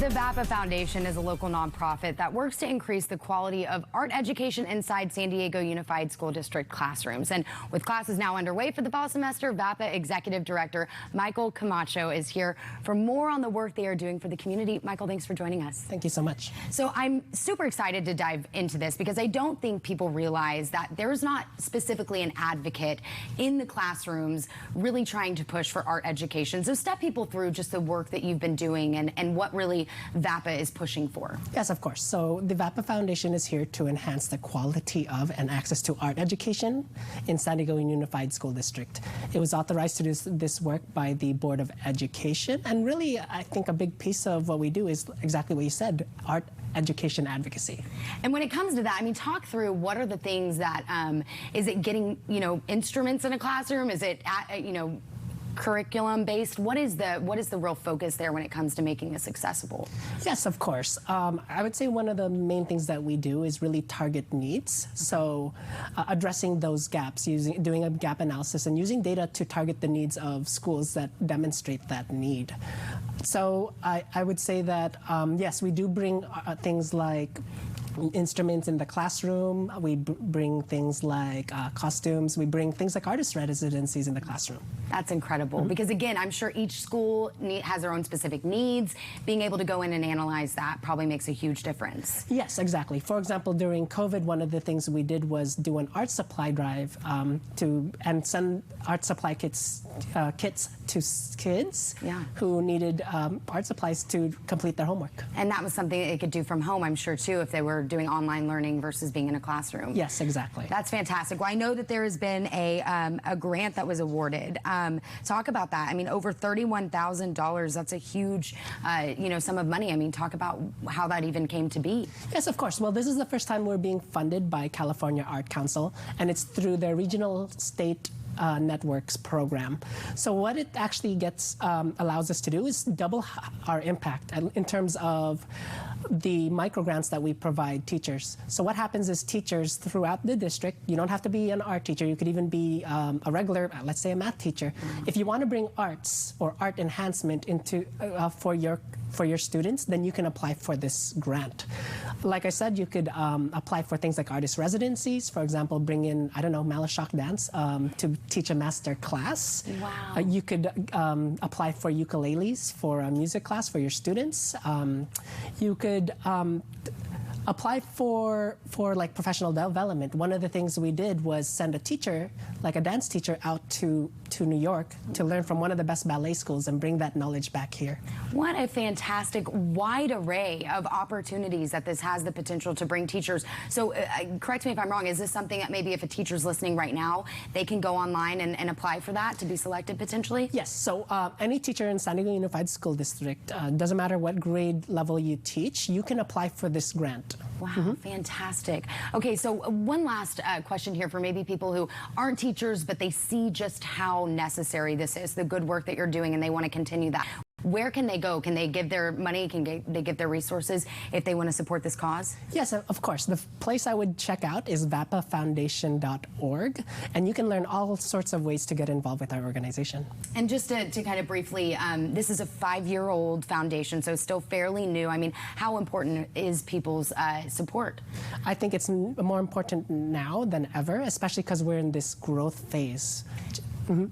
The VAPA Foundation is a local nonprofit that works to increase the quality of art education inside San Diego Unified School District classrooms. And with classes now underway for the fall semester, VAPA Executive Director Michael Camacho is here for more on the work they are doing for the community. Michael, thanks for joining us. Thank you so much. So I'm super excited to dive into this because I don't think people realize that there's not specifically an advocate in the classrooms really trying to push for art education. So step people through just the work that you've been doing and what really VAPA is pushing for. Yes, of course. So the VAPA Foundation is here to enhance the quality of and access to art education in San Diego Unified School District. It was authorized to do this work by the Board of Education, and really I think a big piece of what we do is exactly what you said, art education advocacy. And when it comes to that, I mean, talk through what are the things that, is it getting, instruments in a classroom? Is it, curriculum based? What is the real focus there when it comes to making this accessible? Yes, of course. I would say one of the main things that we do is really target needs. So addressing those gaps, doing a gap analysis and using data to target the needs of schools that demonstrate that need. So I would say that, yes, we do bring things like instruments in the classroom. We bring things like costumes. We bring things like artist residencies in the classroom. That's incredible because, again, I'm sure each school has their own specific needs. Being able to go in and analyze that probably makes a huge difference. Yes, exactly. For example, during COVID, one of the things we did was do an art supply drive and send art supply kits to kids who needed art supplies to complete their homework. And that was something that they could do from home, I'm sure, too, if they were doing online learning versus being in a classroom. Yes, exactly. That's fantastic. Well, I know that there has been a grant that was awarded. Talk about that. I mean, over $31,000. That's a huge, sum of money. I mean, talk about how that even came to be. Yes, of course. Well, this is the first time we're being funded by California Art Council, and it's through their regional state networks program. So what it actually allows us to do is double our impact in terms of the micro grants that we provide teachers. So what happens is teachers throughout the district, you don't have to be an art teacher, you could even be a regular, let's say a math teacher. If you want to bring arts or art enhancement into for your students, then you can apply for this grant. Like I said, you could apply for things like artist residencies. For example, bring in, Malashok dance to teach a master class. Wow. You could apply for ukuleles for a music class for your students. You could apply for like professional development. One of the things we did was send a teacher, like a dance teacher, out to New York to learn from one of the best ballet schools and bring that knowledge back here. What a fantastic wide array of opportunities that this has the potential to bring teachers. So correct me if I'm wrong, is this something that maybe if a teacher's listening right now, they can go online and apply for that to be selected potentially? Yes, so any teacher in San Diego Unified School District, doesn't matter what grade level you teach, you can apply for this grant. Wow, fantastic. Okay, so one last question here for maybe people who aren't teachers, but they see just how necessary this is, the good work that you're doing, and they want to continue that. Where can they go? Can they give their money? Can they give their resources if they want to support this cause? Yes, of course. The place I would check out is vapafoundation.org, and you can learn all sorts of ways to get involved with our organization. And just to kind of briefly, this is a 5-year-old foundation, so still fairly new. I mean, how important is people's support? I think it's more important now than ever, especially because we're in this growth phase.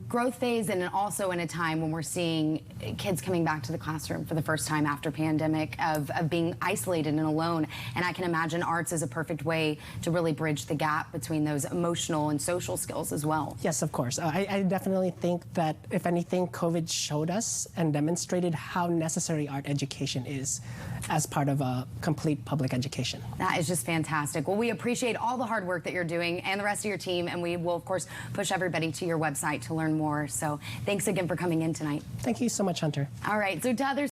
Growth phase, and also in a time when we're seeing kids coming back to the classroom for the first time after pandemic, of being isolated and alone. And I can imagine arts is a perfect way to really bridge the gap between those emotional and social skills as well. Yes, of course. I definitely think that, if anything, COVID showed us and demonstrated how necessary art education is as part of a complete public education. That is just fantastic. Well, we appreciate all the hard work that you're doing and the rest of your team, and we will, of course, push everybody to your website to learn more. So thanks again for coming in tonight. Thank you so much, Hunter. All right, so to others